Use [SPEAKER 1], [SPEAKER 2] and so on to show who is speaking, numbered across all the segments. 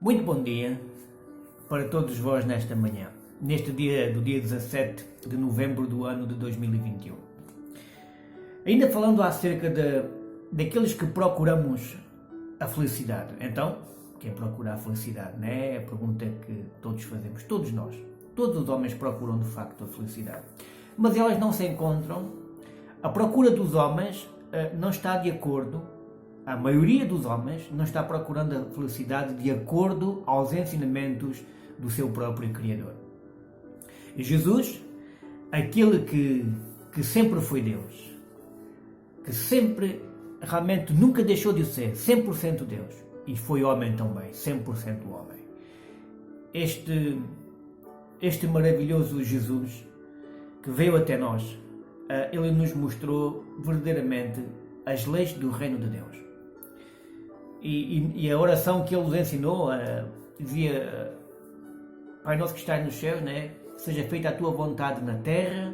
[SPEAKER 1] Muito bom dia para todos vós nesta manhã, neste dia do dia 17 de novembro do ano de 2021. Ainda falando acerca daqueles que procuramos a felicidade. Então, quem procura a felicidade, não é? É a pergunta que todos fazemos, todos nós. Todos os homens procuram de facto a felicidade. Mas elas não se encontram. A procura dos homens não está de acordo. A maioria dos homens não está procurando a felicidade de acordo aos ensinamentos do seu próprio Criador. E Jesus, aquele que sempre foi Deus, que sempre, realmente nunca deixou de ser 100% Deus, e foi homem também, 100% homem. Este maravilhoso Jesus que veio até nós, ele nos mostrou verdadeiramente as leis do reino de Deus. E a oração que ele nos ensinou dizia: Pai nosso que estás nos céus, né? Seja feita a tua vontade na terra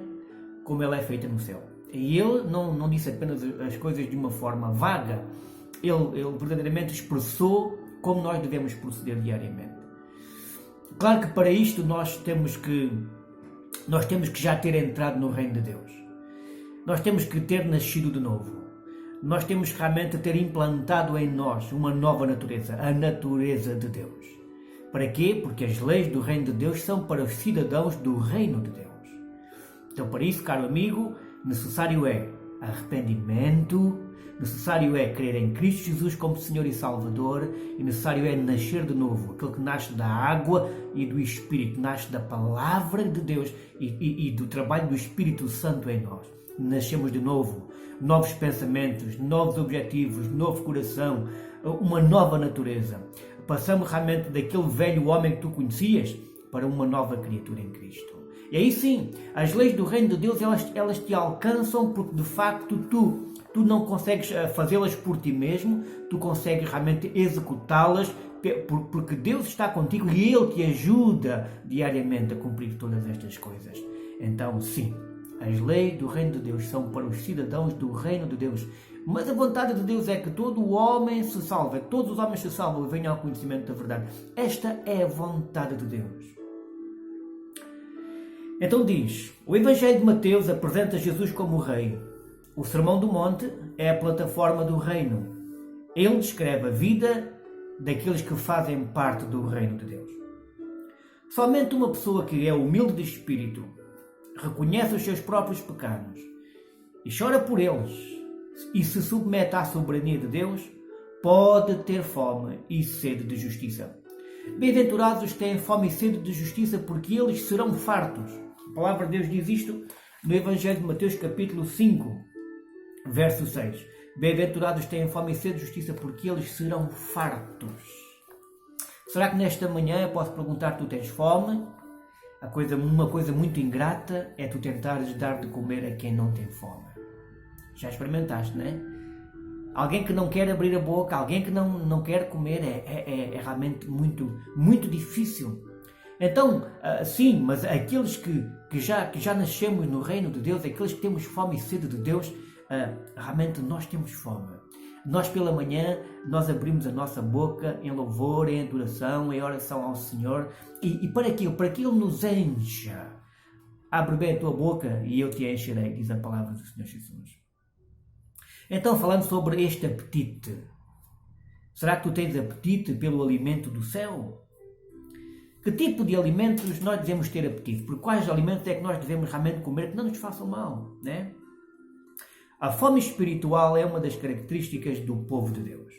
[SPEAKER 1] como ela é feita no céu. E ele não disse apenas as coisas de uma forma vaga, ele verdadeiramente expressou como nós devemos proceder diariamente. Claro que para isto nós temos que já ter entrado no reino de Deus. Nós temos que ter nascido de novo. Nós temos realmente ter implantado em nós uma nova natureza, a natureza de Deus. Para quê? Porque as leis do reino de Deus são para os cidadãos do reino de Deus. Então, para isso, caro amigo, necessário é arrependimento, necessário é crer em Cristo Jesus como Senhor e Salvador, e necessário é nascer de novo. Aquele que nasce da água e do Espírito, nasce da palavra de Deus e do trabalho do Espírito Santo em nós. Nascemos de novo, novos pensamentos, novos objetivos, novo coração, uma nova natureza. Passamos realmente daquele velho homem que tu conhecias para uma nova criatura em Cristo. E aí sim, as leis do reino de Deus, elas te alcançam porque de facto tu não consegues fazê-las por ti mesmo, tu consegues realmente executá-las porque Deus está contigo e Ele te ajuda diariamente a cumprir todas estas coisas. Então sim, as leis do reino de Deus são para os cidadãos do reino de Deus. Mas a vontade de Deus é que todo o homem se salve, todos os homens se salvam e venham ao conhecimento da verdade. Esta é a vontade de Deus. Então diz, o Evangelho de Mateus apresenta Jesus como rei. O Sermão do Monte é a plataforma do reino. Ele descreve a vida daqueles que fazem parte do reino de Deus. Somente uma pessoa que é humilde de espírito, reconhece os seus próprios pecados e chora por eles e se submete à soberania de Deus, pode ter fome e sede de justiça. Bem-aventurados os que têm fome e sede de justiça, porque eles serão fartos. A palavra de Deus diz isto no Evangelho de Mateus capítulo 5, verso 6. Bem-aventurados os que têm fome e sede de justiça, porque eles serão fartos. Será que nesta manhã eu posso perguntar: tu tens fome? Uma coisa muito ingrata é tu tentares dar de comer a quem não tem fome. Já experimentaste, não é? Alguém que não quer abrir a boca, alguém que não quer comer, é realmente muito, muito difícil. Então, sim, mas aqueles que já nascemos no reino de Deus, aqueles que temos fome e sede de Deus, realmente nós temos fome. Nós pela manhã, nós abrimos a nossa boca em louvor, em adoração, em oração ao Senhor. E para quê? Para que Ele nos encha. Abre bem a tua boca e eu te encherei, diz a palavra do Senhor Jesus. Então, falando sobre este apetite. Será que tu tens apetite pelo alimento do céu? Que tipo de alimentos nós devemos ter apetite? Por quais alimentos é que nós devemos realmente comer que não nos façam mal, né? A fome espiritual é uma das características do povo de Deus.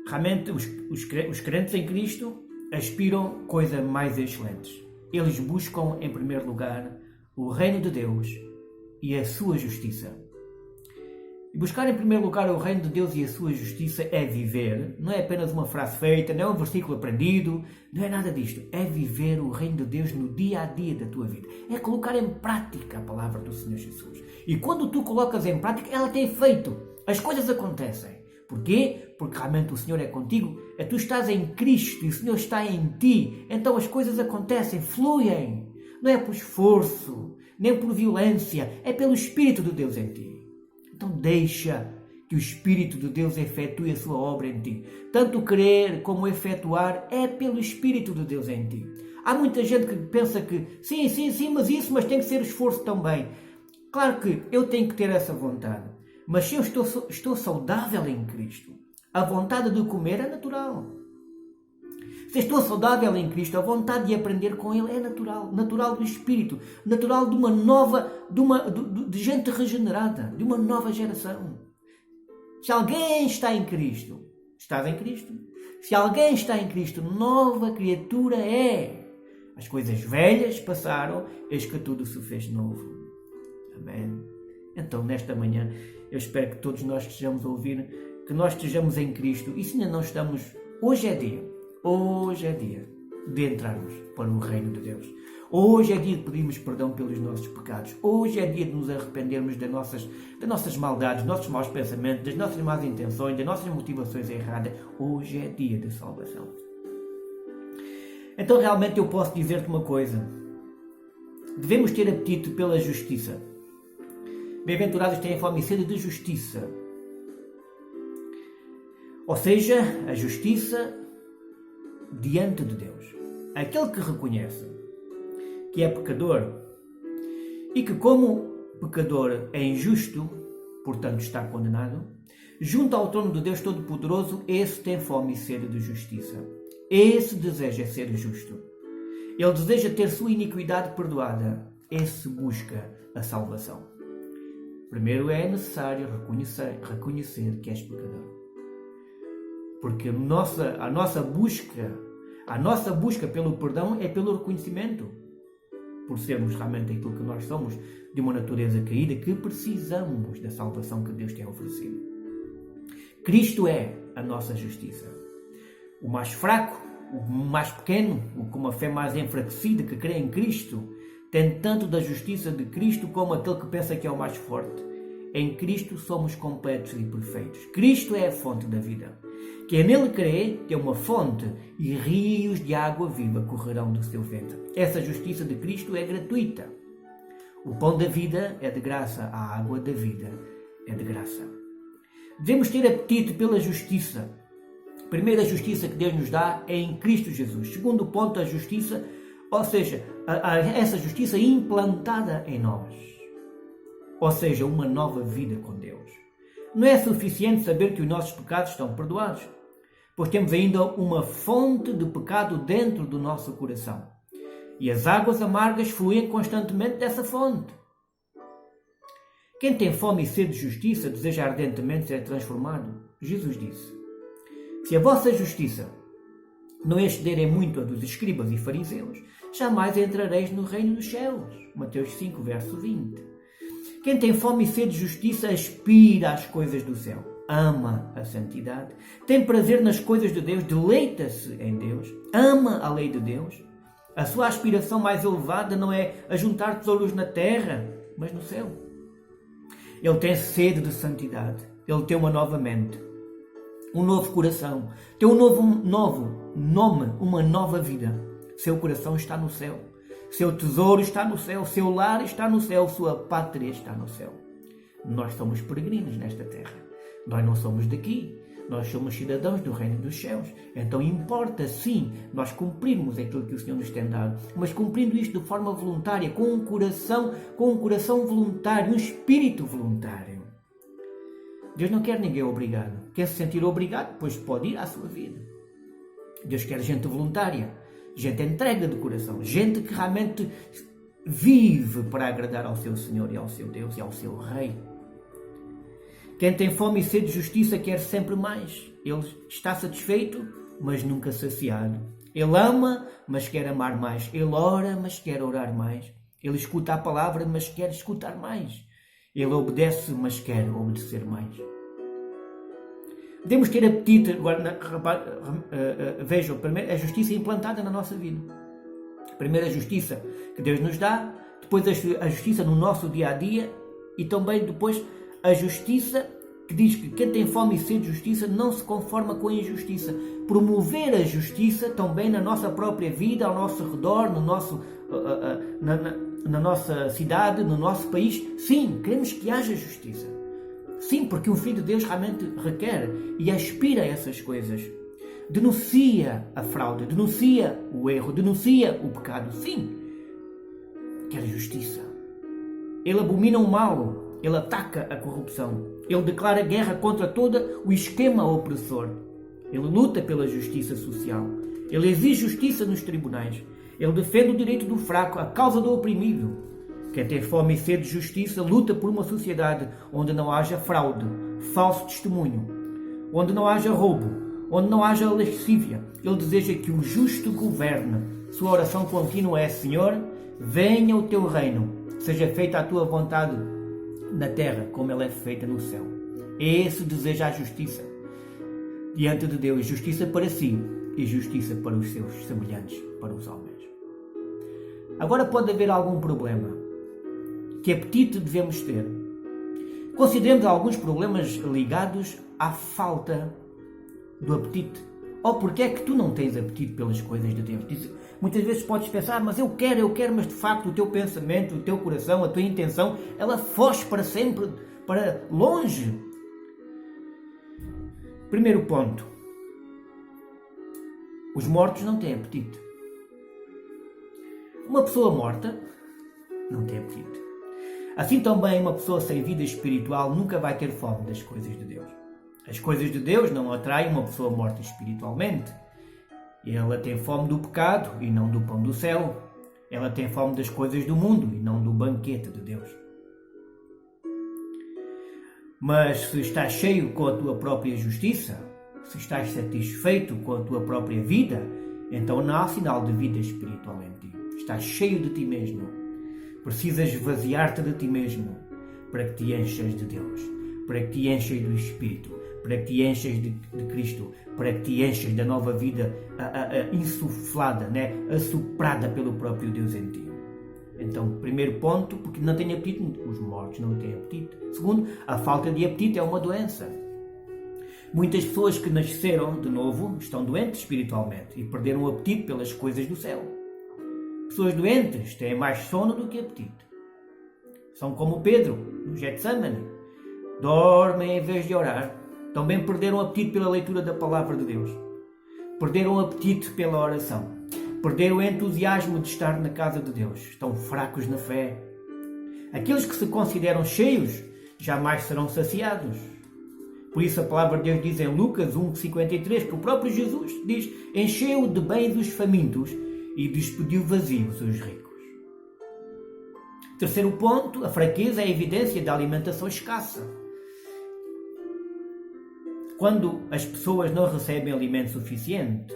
[SPEAKER 1] Realmente, os crentes em Cristo aspiram coisas mais excelentes. Eles buscam, em primeiro lugar, o reino de Deus e a sua justiça. E buscar, em primeiro lugar, o reino de Deus e a sua justiça é viver. Não é apenas uma frase feita, não é um versículo aprendido, não é nada disto. É viver o reino de Deus no dia a dia da tua vida. É colocar em prática a palavra do Senhor Jesus. E quando tu colocas em prática, ela tem efeito. As coisas acontecem. Porquê? Porque realmente o Senhor é contigo. Tu estás em Cristo e o Senhor está em ti. Então as coisas acontecem, fluem. Não é por esforço, nem por violência. É pelo Espírito de Deus em ti. Então deixa que o Espírito de Deus efetue a sua obra em ti. Tanto querer como efetuar é pelo Espírito de Deus em ti. Há muita gente que pensa que sim, mas tem que ser esforço também. Claro que eu tenho que ter essa vontade. Mas se eu estou saudável em Cristo, a vontade de comer é natural. Se estou saudável em Cristo, a vontade de aprender com Ele é natural. Natural do Espírito. Natural de uma nova, de gente regenerada, de uma nova geração. Se alguém está em Cristo, estás em Cristo. Se alguém está em Cristo, nova criatura é. As coisas velhas passaram, eis que tudo se fez novo. Amém. Então, nesta manhã, eu espero que todos nós estejamos a ouvir, que nós estejamos em Cristo. E se ainda não estamos, hoje é dia de entrarmos para o reino de Deus. Hoje é dia de pedirmos perdão pelos nossos pecados. Hoje é dia de nos arrependermos das nossas maldades, dos nossos maus pensamentos, das nossas más intenções, das nossas motivações erradas. Hoje é dia de salvação. Então realmente eu posso dizer-te uma coisa. Devemos ter apetite pela justiça. Bem-aventurados têm fome e sede de justiça. Ou seja, a justiça diante de Deus. Aquele que reconhece que é pecador e que, como pecador, é injusto, portanto está condenado, junto ao trono de Deus Todo-Poderoso, esse tem fome e sede de justiça. Esse deseja ser justo. Ele deseja ter sua iniquidade perdoada. Esse busca a salvação. Primeiro é necessário reconhecer que és pecador. Porque a nossa busca pelo perdão é pelo reconhecimento. Por sermos realmente aquilo que nós somos, de uma natureza caída, que precisamos da salvação que Deus tem oferecido. Cristo é a nossa justiça. O mais fraco, o mais pequeno, o com uma fé mais enfraquecida, que crê em Cristo, tem tanto da justiça de Cristo como aquele que pensa que é o mais forte. Em Cristo somos completos e perfeitos. Cristo é a fonte da vida. Quem nele crê tem uma fonte e rios de água viva correrão do seu ventre. Essa justiça de Cristo é gratuita. O pão da vida é de graça, a água da vida é de graça. Devemos ter apetite pela justiça. Primeiro, a justiça que Deus nos dá é em Cristo Jesus. Segundo ponto, a justiça, ou seja, essa justiça implantada em nós. Ou seja, uma nova vida com Deus. Não é suficiente saber que os nossos pecados estão perdoados, pois temos ainda uma fonte de pecado dentro do nosso coração. E as águas amargas fluem constantemente dessa fonte. Quem tem fome e sede de justiça deseja ardentemente ser transformado. Jesus disse: se a vossa justiça não excederem muito a dos escribas e fariseus, jamais entrareis no reino dos céus. Mateus 5, verso 20. Quem tem fome e sede de justiça aspira às coisas do céu, ama a santidade, tem prazer nas coisas de Deus, deleita-se em Deus, ama a lei de Deus. A sua aspiração mais elevada não é ajuntar tesouros na terra, mas no céu. Ele tem sede de santidade, ele tem uma nova mente, um novo coração, tem um novo nome, uma nova vida. Seu coração está no céu. Seu tesouro está no céu, seu lar está no céu, sua pátria está no céu. Nós somos peregrinos nesta terra. Nós não somos daqui. Nós somos cidadãos do reino dos céus. Então importa sim nós cumprirmos aquilo que o Senhor nos tem dado, mas cumprindo isto de forma voluntária, com um coração voluntário, um espírito voluntário. Deus não quer ninguém obrigado. Quer se sentir obrigado, pois pode ir à sua vida. Deus quer gente voluntária. Gente entrega de coração, gente que realmente vive para agradar ao seu Senhor e ao seu Deus e ao seu Rei. Quem tem fome e sede de justiça quer sempre mais. Ele está satisfeito, mas nunca saciado. Ele ama, mas quer amar mais. Ele ora, mas quer orar mais. Ele escuta a palavra, mas quer escutar mais. Ele obedece, mas quer obedecer mais. Devemos ter apetite, agora, vejam, primeiro a justiça implantada na nossa vida. Primeiro a justiça que Deus nos dá, depois a justiça no nosso dia a dia e também depois a justiça que diz que quem tem fome e sede de justiça não se conforma com a injustiça. Promover a justiça também na nossa própria vida, ao nosso redor, na nossa cidade, no nosso país. Sim, queremos que haja justiça. Sim, porque um filho de Deus realmente requer e aspira a essas coisas. Denuncia a fraude, denuncia o erro, denuncia o pecado. Sim, quer justiça. Ele abomina o mal, ele ataca a corrupção. Ele declara guerra contra todo o esquema opressor. Ele luta pela justiça social. Ele exige justiça nos tribunais. Ele defende o direito do fraco, a causa do oprimido. Quer ter fome e sede de justiça, luta por uma sociedade onde não haja fraude, falso testemunho, onde não haja roubo, onde não haja lascívia. Ele deseja que o justo governe. Sua oração contínua é: Senhor, venha o teu reino, seja feita a tua vontade na terra como ela é feita no céu. Esse deseja a justiça diante de Deus, justiça para si e justiça para os seus semelhantes, para os homens. Agora pode haver algum problema. Que apetite devemos ter? Consideremos alguns problemas ligados à falta do apetite. Ou porque é que tu não tens apetite pelas coisas de Deus? Muitas vezes podes pensar, mas eu quero, mas de facto o teu pensamento, o teu coração, a tua intenção, ela foge para sempre, para longe. Primeiro ponto. Os mortos não têm apetite. Uma pessoa morta não tem apetite. Assim também uma pessoa sem vida espiritual nunca vai ter fome das coisas de Deus. As coisas de Deus não atraem uma pessoa morta espiritualmente. Ela tem fome do pecado e não do pão do céu. Ela tem fome das coisas do mundo e não do banquete de Deus. Mas se estás cheio com a tua própria justiça, se estás satisfeito com a tua própria vida, então não há sinal de vida espiritual em ti. Estás cheio de ti mesmo. Precisas esvaziar-te de ti mesmo para que te enchas de Deus, para que te enchas do Espírito, para que te enchas de Cristo, para que te enchas da nova vida insuflada, assoprada pelo próprio Deus em ti. Então, primeiro ponto, porque não tem apetite, os mortos não têm apetite. Segundo, a falta de apetite é uma doença. Muitas pessoas que nasceram de novo estão doentes espiritualmente e perderam o apetite pelas coisas do céu. Pessoas doentes têm mais sono do que apetite. São como Pedro, no Getsemane. Dormem em vez de orar. Também perderam o apetite pela leitura da palavra de Deus. Perderam o apetite pela oração. Perderam o entusiasmo de estar na casa de Deus. Estão fracos na fé. Aqueles que se consideram cheios jamais serão saciados. Por isso a palavra de Deus diz em Lucas 1:53 que o próprio Jesus diz: encheu de bens os famintos e despediu vazios os ricos. Terceiro ponto, a fraqueza é a evidência da alimentação escassa. Quando as pessoas não recebem alimento suficiente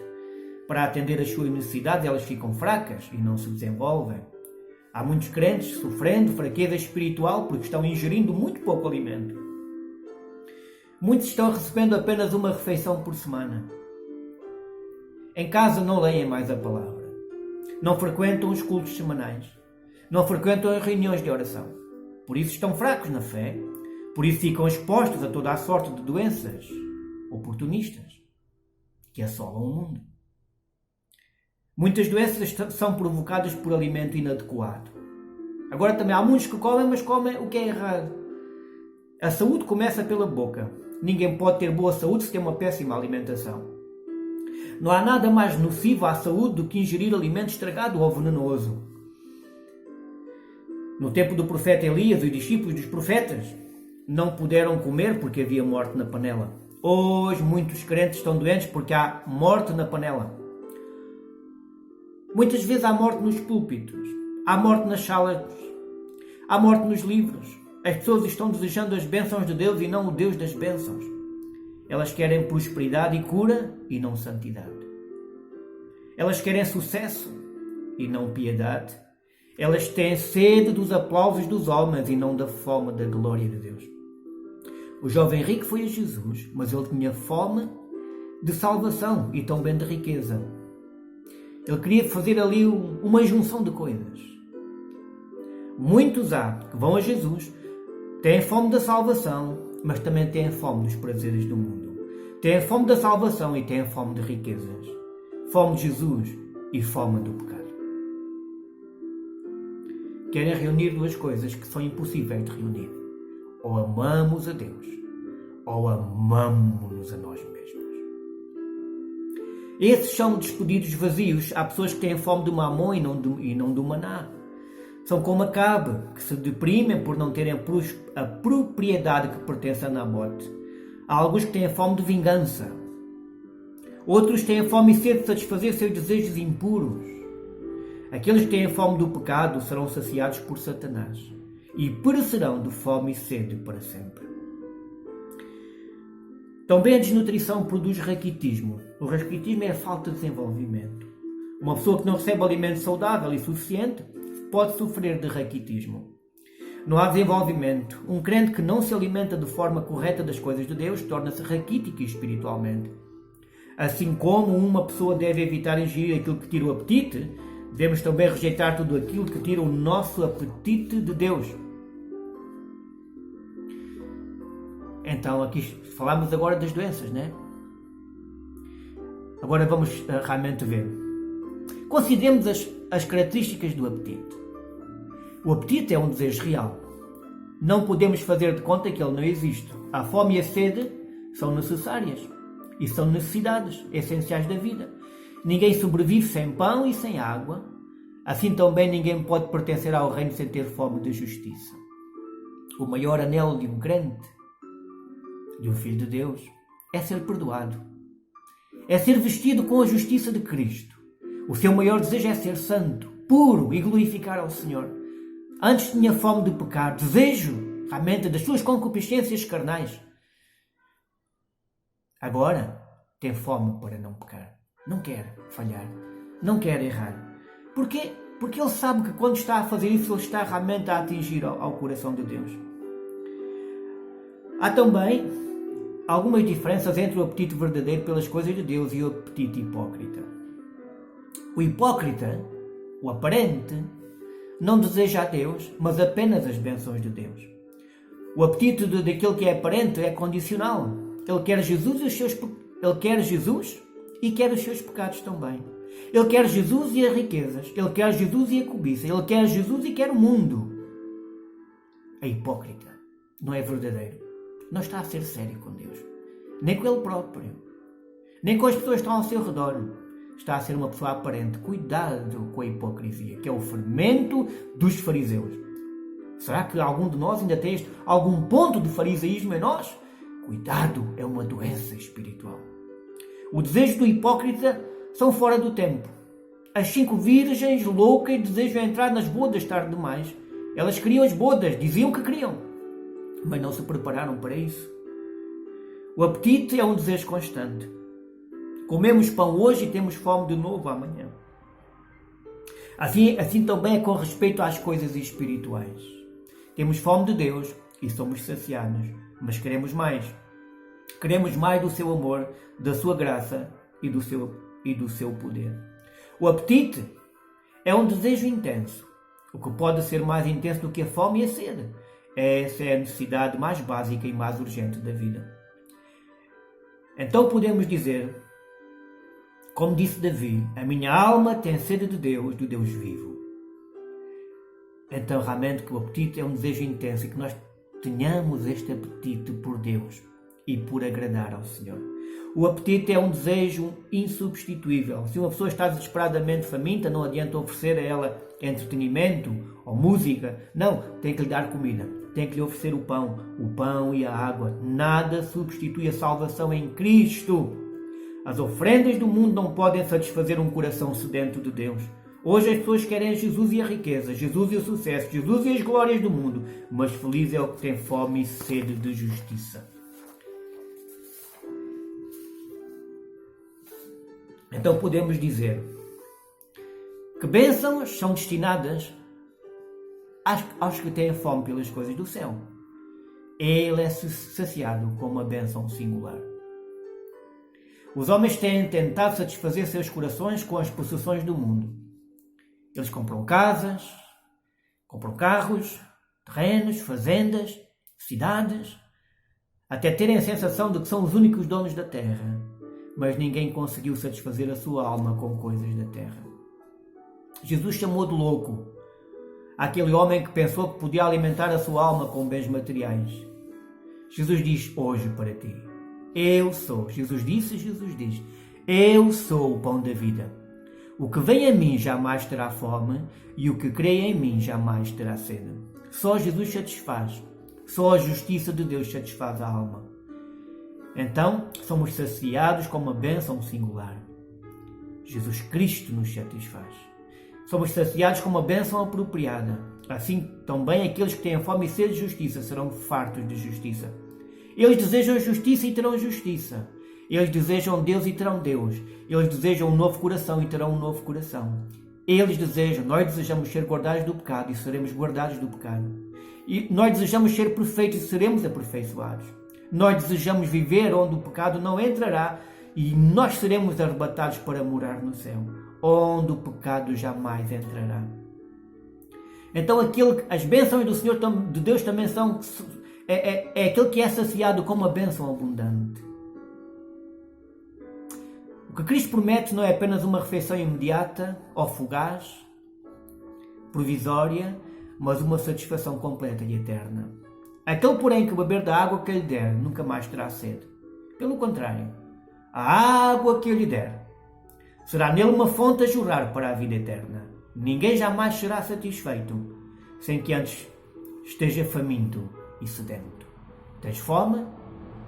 [SPEAKER 1] para atender às suas necessidades, elas ficam fracas e não se desenvolvem. Há muitos crentes sofrendo fraqueza espiritual porque estão ingerindo muito pouco alimento. Muitos estão recebendo apenas uma refeição por semana. Em casa não leem mais a palavra. Não frequentam os cultos semanais. Não frequentam as reuniões de oração. Por isso estão fracos na fé. Por isso ficam expostos a toda a sorte de doenças oportunistas que assolam o mundo. Muitas doenças são provocadas por alimento inadequado. Agora também há muitos que comem, mas comem o que é errado. A saúde começa pela boca. Ninguém pode ter boa saúde se tem uma péssima alimentação. Não há nada mais nocivo à saúde do que ingerir alimento estragado ou venenoso. No tempo do profeta Elias, os discípulos dos profetas não puderam comer porque havia morte na panela. Hoje muitos crentes estão doentes porque há morte na panela. Muitas vezes há morte nos púlpitos, há morte nas salas, há morte nos livros. As pessoas estão desejando as bênçãos de Deus e não o Deus das bênçãos. Elas querem prosperidade e cura e não santidade. Elas querem sucesso e não piedade. Elas têm sede dos aplausos dos homens e não da fome da glória de Deus. O jovem rico foi a Jesus, mas ele tinha fome de salvação e também de riqueza. Ele queria fazer ali uma junção de coisas. Muitos há que vão a Jesus, têm fome da salvação, mas também têm fome dos prazeres do mundo. Têm fome da salvação e têm fome de riquezas. Fome de Jesus e fome do pecado. Querem reunir duas coisas que são impossíveis de reunir. Ou amamos a Deus, ou amamos-nos a nós mesmos. Esses são despedidos vazios. Há pessoas que têm fome do mamon e não do maná. São como Acabe, que se deprimem por não terem a propriedade que pertence a Nabote. Há alguns que têm fome de vingança. Outros têm fome e sede de satisfazer seus desejos impuros. Aqueles que têm fome do pecado serão saciados por Satanás e perecerão de fome e sede para sempre. Também a desnutrição produz raquitismo. O raquitismo é a falta de desenvolvimento. Uma pessoa que não recebe alimento saudável e suficiente pode sofrer de raquitismo. Não há desenvolvimento. Um crente que não se alimenta de forma correta das coisas de Deus torna-se raquítico espiritualmente. Assim como uma pessoa deve evitar ingerir aquilo que tira o apetite, devemos também rejeitar tudo aquilo que tira o nosso apetite de Deus. Então, aqui falamos agora das doenças, né? Agora vamos realmente ver. Consideremos as características do apetite. O apetite é um desejo real. Não podemos fazer de conta que ele não existe. A fome e a sede são necessárias e são necessidades essenciais da vida. Ninguém sobrevive sem pão e sem água. Assim também ninguém pode pertencer ao reino sem ter fome de justiça. O maior anelo de um crente, de um filho de Deus, é ser perdoado. É ser vestido com a justiça de Cristo. O seu maior desejo é ser santo, puro e glorificar ao Senhor. Antes tinha fome de pecar, desejo realmente das suas concupiscências carnais. Agora tem fome para não pecar. Não quer falhar. Não quer errar. Porquê? Porque ele sabe que quando está a fazer isso, ele está realmente a atingir ao coração de Deus. Há também algumas diferenças entre o apetite verdadeiro pelas coisas de Deus e o apetite hipócrita. O hipócrita, o aparente, não deseja a Deus, mas apenas as bênçãos de Deus. O apetite daquele que é aparente é condicional. Ele quer Jesus e quer os seus pecados também. Ele quer Jesus e as riquezas. Ele quer Jesus e a cobiça. Ele quer Jesus e quer o mundo. É hipócrita. Não é verdadeiro. Não está a ser sério com Deus. Nem com ele próprio. Nem com as pessoas que estão ao seu redor. Está a ser uma pessoa aparente. Cuidado com a hipocrisia, que é o fermento dos fariseus. Será que algum de nós ainda tem algum ponto de fariseísmo em nós? Cuidado, é uma doença espiritual. O desejo do hipócrita são fora do tempo. As 5 virgens loucas desejam entrar nas bodas tarde demais. Elas queriam as bodas, diziam que queriam, mas não se prepararam para isso. O apetite é um desejo constante. Comemos pão hoje e temos fome de novo amanhã. Assim também é com respeito às coisas espirituais. Temos fome de Deus e somos saciados, mas queremos mais. Queremos mais do seu amor, da sua graça e do seu poder. O apetite é um desejo intenso, o que pode ser mais intenso do que a fome e a sede. Essa é a necessidade mais básica e mais urgente da vida. Então podemos dizer, como disse Davi, a minha alma tem sede de Deus, do Deus vivo. Então realmente que o apetite é um desejo intenso e que nós tenhamos este apetite por Deus e por agradar ao Senhor. O apetite é um desejo insubstituível. Se uma pessoa está desesperadamente faminta, não adianta oferecer a ela entretenimento ou música. Não, tem que lhe dar comida. Tem que lhe oferecer o pão e a água. Nada substitui a salvação em Cristo. As oferendas do mundo não podem satisfazer um coração sedento de Deus. Hoje as pessoas querem Jesus e a riqueza, Jesus e o sucesso, Jesus e as glórias do mundo. Mas feliz é o que tem fome e sede de justiça. Então podemos dizer que bênçãos são destinadas aos que têm fome pelas coisas do céu. Ele é saciado com uma bênção singular. Os homens têm tentado satisfazer seus corações com as possessões do mundo. Eles compram casas, compram carros, terrenos, fazendas, cidades, até terem a sensação de que são os únicos donos da terra. Mas ninguém conseguiu satisfazer a sua alma com coisas da terra. Jesus chamou de louco aquele homem que pensou que podia alimentar a sua alma com bens materiais. Jesus diz hoje para ti: eu sou. Jesus diz, eu sou o pão da vida. O que vem a mim jamais terá fome, e o que crê em mim jamais terá sede. Só Jesus satisfaz. Só a justiça de Deus satisfaz a alma. Então, somos saciados com uma bênção singular. Jesus Cristo nos satisfaz. Somos saciados com uma bênção apropriada. Assim, também aqueles que têm fome e sede de justiça serão fartos de justiça. Eles desejam justiça e terão justiça. Eles desejam Deus e terão Deus. Eles desejam um novo coração e terão um novo coração. Nós desejamos ser guardados do pecado e seremos guardados do pecado. E nós desejamos ser perfeitos e seremos aperfeiçoados. Nós desejamos viver onde o pecado não entrará e nós seremos arrebatados para morar no céu, onde o pecado jamais entrará. Então as bênçãos do Senhor, de Deus também são... É aquele que é saciado com uma bênção abundante. O que Cristo promete não é apenas uma refeição imediata ou fugaz, provisória, mas uma satisfação completa e eterna. Aquele, porém, que beber da água que lhe der, nunca mais terá sede. Pelo contrário, a água que lhe der será nele uma fonte a jorrar para a vida eterna. Ninguém jamais será satisfeito sem que antes esteja faminto e sedento. Tens fome?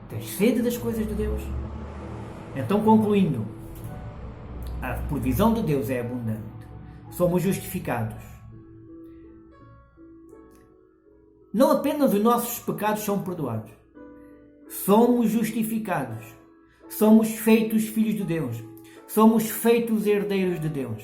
[SPEAKER 1] Tens sede das coisas de Deus? Então, concluindo, a provisão de Deus é abundante. Somos justificados. Não apenas os nossos pecados são perdoados. Somos justificados. Somos feitos filhos de Deus. Somos feitos herdeiros de Deus.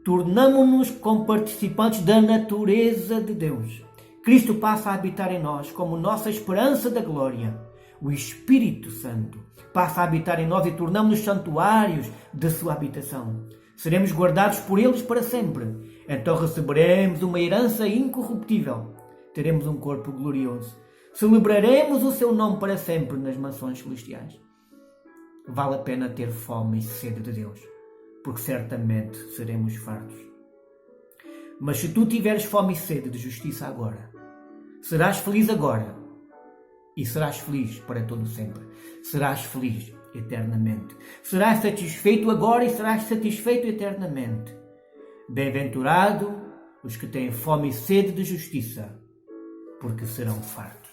[SPEAKER 1] Tornamo-nos como participantes da natureza de Deus. Cristo passa a habitar em nós como nossa esperança da glória. O Espírito Santo passa a habitar em nós e tornamos-nos santuários da sua habitação. Seremos guardados por eles para sempre. Então receberemos uma herança incorruptível. Teremos um corpo glorioso. Celebraremos o seu nome para sempre nas mansões celestiais. Vale a pena ter fome e sede de Deus, porque certamente seremos fartos. Mas se tu tiveres fome e sede de justiça agora, serás feliz agora e serás feliz para todo sempre. Serás feliz eternamente. Serás satisfeito agora e serás satisfeito eternamente. Bem-aventurado os que têm fome e sede de justiça, porque serão fartos.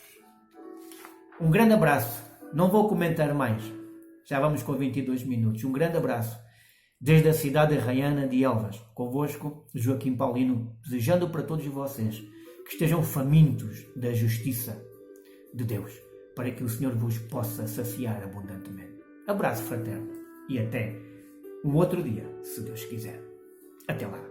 [SPEAKER 1] Um grande abraço. Não vou comentar mais. Já vamos com 22 minutos. Um grande abraço. Desde a cidade arraiana de Elvas, convosco, Joaquim Paulino, desejando para todos vocês que estejam famintos da justiça de Deus, para que o Senhor vos possa saciar abundantemente. Abraço fraterno e até um outro dia, se Deus quiser. Até lá.